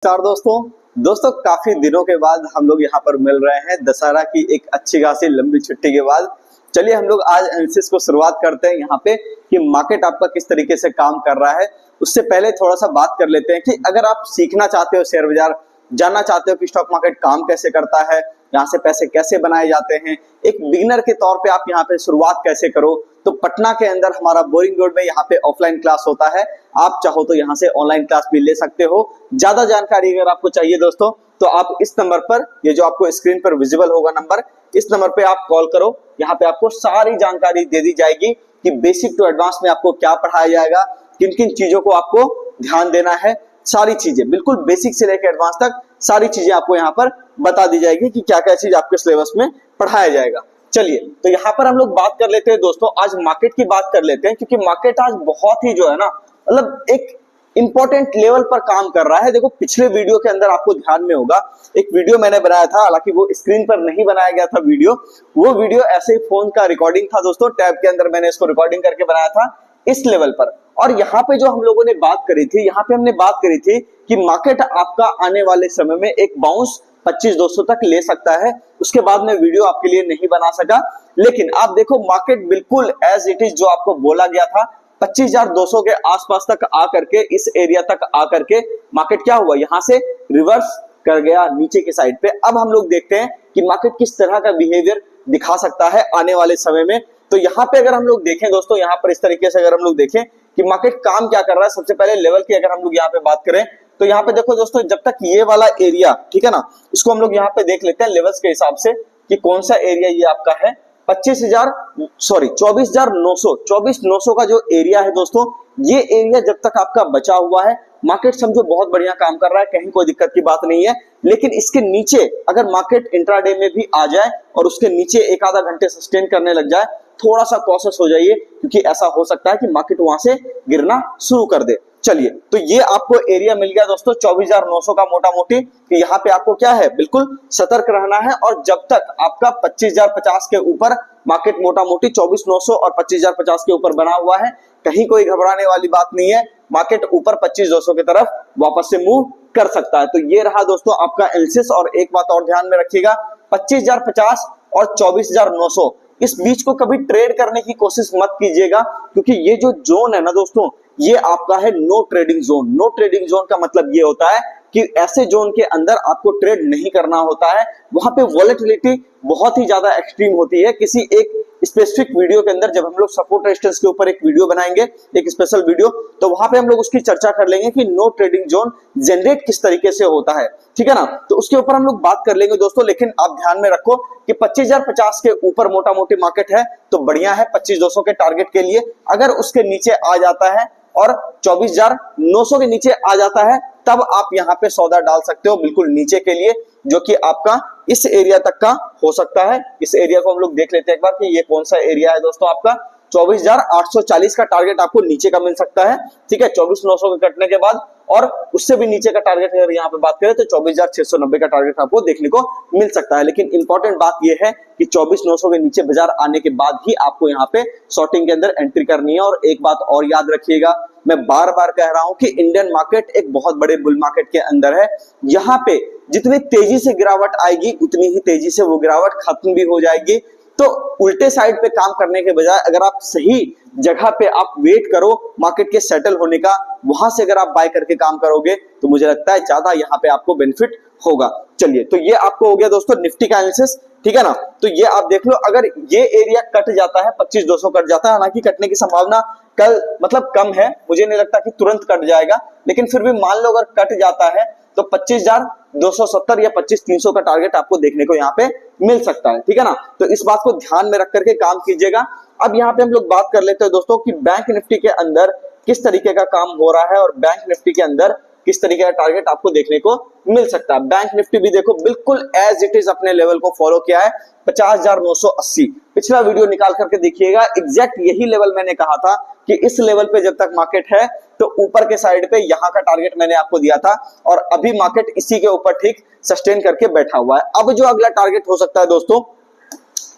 नमस्कार दोस्तों काफी दिनों के बाद हम लोग यहाँ पर मिल रहे हैं दशहरा की एक अच्छी खासी लंबी छुट्टी के बाद। चलिए हम लोग आज एनालिसिस को शुरुआत करते हैं यहाँ पे कि मार्केट आपका किस तरीके से काम कर रहा है। उससे पहले थोड़ा सा बात कर लेते हैं कि अगर आप सीखना चाहते हो शेयर बाजार, जानना चाहते हो कि स्टॉक मार्केट काम कैसे करता है, यहाँ से पैसे कैसे बनाए जाते हैं, एक बिगिनर के तौर पे आप यहाँ पे शुरुआत कैसे करो, तो पटना के अंदर हमारा बोरिंग रोड में यहाँ पे ऑफलाइन क्लास होता है। आप चाहो तो यहाँ से ऑनलाइन क्लास भी ले सकते हो। ज्यादा जानकारी अगर आपको चाहिए दोस्तों तो आप इस नंबर पर, ये जो आपको स्क्रीन पर विजिबल होगा नंबर, इस नंबर पे आप कॉल करो। यहाँ पे आपको सारी जानकारी दे दी जाएगी कि बेसिक टू एडवांस में आपको क्या पढ़ाया जाएगा, किन किन चीजों को आपको ध्यान देना है। सारी चीजें बिल्कुल बेसिक से लेकर एडवांस तक सारी चीजें आपको यहाँ पर बता दी जाएगी कि क्या क्या चीज आपके सिलेबस में पढ़ाया जाएगा। चलिए तो यहाँ पर हम लोग बात कर लेते हैं दोस्तों, आज मार्केट की बात कर लेते हैं, क्योंकि मार्केट आज बहुत ही जो है ना मतलब एक इंपॉर्टेंट लेवल पर काम कर रहा है। देखो पिछले वीडियो के अंदर आपको ध्यान में होगा एक वीडियो मैंने बनाया था, हालांकि वो स्क्रीन पर नहीं बनाया गया था वीडियो, वो वीडियो ऐसे ही फोन का रिकॉर्डिंग था दोस्तों, टैब के अंदर मैंने इसको रिकॉर्डिंग करके बनाया था इस लेवल पर। और यहाँ पे जो हम लोगों ने बात करी थी, यहाँ पे हमने बात करी थी कि मार्केट आपका आने वाले समय में एक बाउंस 25,200 तक ले सकता है। उसके बाद में वीडियो आपके लिए नहीं बना सका, लेकिन आप देखो मार्केट बिल्कुल एज इट इज जो आपको बोला गया था 25,200 के आसपास तक आकर के, इस एरिया तक आकर के मार्केट क्या हुआ, यहाँ से रिवर्स कर गया नीचे की साइड पे। अब हम लोग देखते हैं कि मार्केट किस तरह का बिहेवियर दिखा सकता है आने वाले समय में। तो यहाँ पे अगर हम लोग देखें दोस्तों, यहाँ पर इस तरीके से अगर हम लोग देखें कि मार्केट काम क्या कर रहा है, सबसे पहले लेवल की अगर हम लोग यहाँ पे बात करें तो यहाँ पे देखो दोस्तों, जब तक ये वाला एरिया, ठीक है ना, इसको हम लोग यहाँ पे देख लेते हैं लेवल्स के हिसाब से कि कौन सा एरिया ये आपका है। 24,900 का जो एरिया है दोस्तों, ये एरिया जब तक आपका बचा हुआ है, मार्केट समझो बहुत बढ़िया काम कर रहा है, कहीं कोई दिक्कत की बात नहीं है। लेकिन इसके नीचे अगर मार्केट इंट्राडे में भी आ जाए और उसके नीचे एक आधा घंटे सस्टेन करने लग जाए, थोड़ा सा कॉशियस हो जाइए, क्योंकि ऐसा हो सकता है कि मार्केट वहां से गिरना शुरू कर दे। चलिए तो ये आपको एरिया मिल गया दोस्तों 24,900 का मोटा मोटी, कि यहाँ पे आपको क्या है, बिल्कुल सतर्क रहना है। और जब तक आपका 25,050 के ऊपर मार्केट मोटा मोटी 24,900 और 25,050 के ऊपर बना हुआ है, कहीं कोई घबराने वाली बात नहीं है। मार्केट ऊपर 25,200 की तरफ वापस से मूव कर सकता है। तो ये रहा दोस्तों आपका एनालिसिस। और एक बात और ध्यान में रखिएगा, 25,050 और 24,900 इस बीच को कभी ट्रेड करने की कोशिश मत कीजिएगा, क्योंकि ये जो जोन है ना दोस्तों, ये आपका है no trading zone. No trading zone का मतलब ये होता है कि ऐसे जोन के अंदर आपको ट्रेड नहीं करना होता है। वहां पे वॉलेटिलिटी बहुत ही ज्यादा एक्सट्रीम होती है। किसी एक स्पेसिफिक वीडियो के अंदर जब हम लोग सपोर्ट रेजिस्टेंस के ऊपर एक वीडियो बनाएंगे, एक स्पेशल वीडियो, तो वहां पे हम लोग उसकी चर्चा कर लेंगे कि नो ट्रेडिंग जोन जनरेट किस तरीके से होता है, ठीक है ना, तो उसके ऊपर हम लोग बात कर लेंगे दोस्तों। लेकिन आप ध्यान में रखो कि 25,050 के ऊपर मोटा मोटी मार्केट है तो बढ़िया है 25,200 के टारगेट के लिए। अगर उसके नीचे आ जाता है और 24,900 के नीचे आ जाता है, तब आप यहाँ पे सौदा डाल सकते हो बिल्कुल नीचे के लिए, जो कि आपका इस एरिया तक का हो सकता है। इस एरिया को हम लोग देख लेते हैं एक बार कि ये कौन सा एरिया है दोस्तों। आपका 24,840 का टारगेट आपको नीचे का मिल सकता है, ठीक है, 24,900 के कटने के बाद। और उससे भी नीचे का टारगेट अगर यहाँ पे बात करें तो 24,690 का टारगेट आपको देखने को मिल सकता है। लेकिन इंपॉर्टेंट बात यह है कि 24,900 के नीचे बाजार आने के बाद ही आपको यहाँ पे शॉर्टिंग के अंदर एंट्री करनी है। और एक बात और याद रखिएगा, मैं बार बार कह रहा हूं कि इंडियन मार्केट एक बहुत बड़े बुल मार्केट के अंदर है। यहाँ पे जितनी तेजी से गिरावट आएगी उतनी ही तेजी से वो गिरावट खत्म भी हो जाएगी। तो उल्टे साइड पे काम करने के बजाय अगर आप सही जगह पे आप वेट करो मार्केट के सेटल होने का, वहां से अगर आप बाय करके काम करोगे तो मुझे लगता है ज्यादा यहाँ पे आपको बेनिफिट होगा। चलिए तो ये आपको हो गया दोस्तों निफ्टी का एनालिसिस, ठीक है ना। तो ये आप देख लो, अगर ये एरिया कट जाता है 25,200 कट जाता है, हालांकि कटने की संभावना कल मतलब कम है, मुझे नहीं लगता कि तुरंत कट जाएगा, लेकिन फिर भी मान लो अगर कट जाता है तो 25,270 या 25,300 का टारगेट आपको देखने को यहाँ पे मिल सकता है, ठीक है ना। तो इस बात को ध्यान में रख करके काम कीजिएगा। अब यहाँ पे हम लोग बात कर लेते हैं दोस्तों कि बैंक निफ्टी के अंदर किस तरीके का काम हो रहा है और बैंक निफ्टी के अंदर किस तरीके का टारगेट आपको देखने को मिल सकता है। बैंक निफ्टी भी देखो बिल्कुल एज इट इज अपने लेवल को फॉलो किया है 50,980। पिछला वीडियो निकाल करके देखिएगा, एग्जैक्ट यही लेवल मैंने कहा था कि इस लेवल पे जब तक मार्केट है तो ऊपर के साइड पे यहाँ का टारगेट मैंने आपको दिया था, और अभी मार्केट इसी के ऊपर ठीक सस्टेन करके बैठा हुआ है। अब जो अगला टारगेट हो सकता है दोस्तों,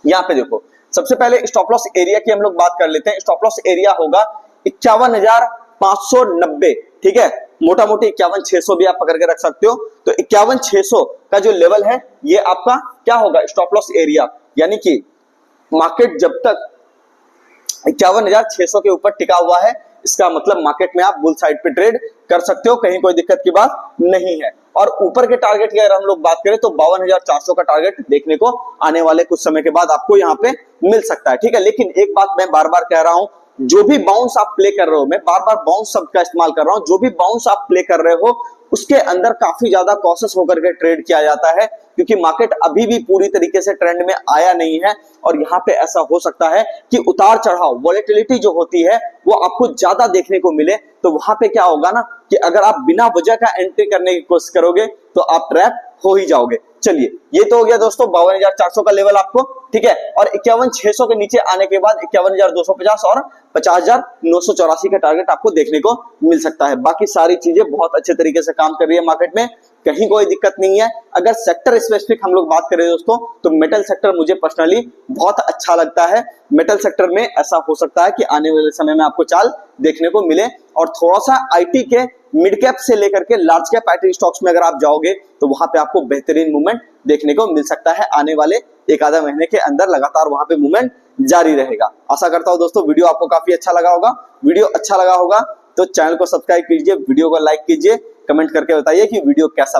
यहाँ पे देखो सबसे पहले स्टॉप लॉस एरिया की हम लोग बात कर लेते हैं। स्टॉप लॉस एरिया होगा 51,000 51,590, ठीक है, मोटा मोटी 51,600 भी आप पकड़ के रख सकते हो। तो 51,600 का जो लेवल है ये आपका क्या होगा, स्टॉप लॉस एरिया। यानी कि मार्केट जब तक 51,600 के ऊपर टिका हुआ है, इसका मतलब मार्केट में आप बुल साइड पे ट्रेड कर सकते हो, कहीं कोई दिक्कत की बात नहीं है। और ऊपर के टारगेट की अगर हम लोग बात करें तो 52,400 का टारगेट देखने को आने वाले कुछ समय के बाद आपको यहाँ पे मिल सकता है, ठीक है। लेकिन एक बात मैं बार बार कह रहा हूं, जो भी बाउंस आप प्ले कर रहे हो, मैं बार बार बाउंस शब्द का इस्तेमाल कर रहा हूं, जो भी बाउंस आप प्ले कर रहे हो उसके अंदर काफी ज्यादा कॉशियस होकर के ट्रेड किया जाता है, क्योंकि मार्केट अभी भी पूरी तरीके से ट्रेंड में आया नहीं है। और यहाँ पे ऐसा हो सकता है कि उतार चढ़ाव, वॉलेटिलिटी जो होती है वो आपको ज्यादा देखने को मिले। तो वहां पे क्या होगा ना कि अगर आप बिना वजह का एंट्री करने की कोशिश करोगे तो आप ट्रैप हो ही जाओगे। चलिए, ये तो हो गया दोस्तों 52,400 का लेवल आपको, ठीक है। और 51,600 के नीचे आने के बाद 51,250 और 50,984 का टारगेट आपको देखने को मिल सकता है। बाकी सारी चीजें बहुत अच्छे तरीके से काम कर रही है मार्केट में, कहीं कोई दिक्कत नहीं है। अगर सेक्टर स्पेसिफिक हम लोग बात करें दोस्तों, तो मेटल सेक्टर मुझे पर्सनली बहुत अच्छा लगता है। मेटल सेक्टर में ऐसा हो सकता है कि आने वाले समय में आपको चाल देखने को मिले। और थोड़ा सा आईटी के मिड कैप से लेकर के लार्ज कैप आईटी स्टॉक्स में अगर आप जाओगे तो वहां पे आपको बेहतरीन मूवमेंट देखने को मिल सकता है। आने वाले एक आधा महीने के अंदर लगातार वहां पे मूवमेंट जारी रहेगा। आशा करता हूं दोस्तों वीडियो आपको काफी अच्छा लगा होगा। वीडियो अच्छा लगा होगा तो चैनल को सब्सक्राइब कीजिए, वीडियो को लाइक कीजिए, कमेंट करके बताइए कि वीडियो कैसा लगा।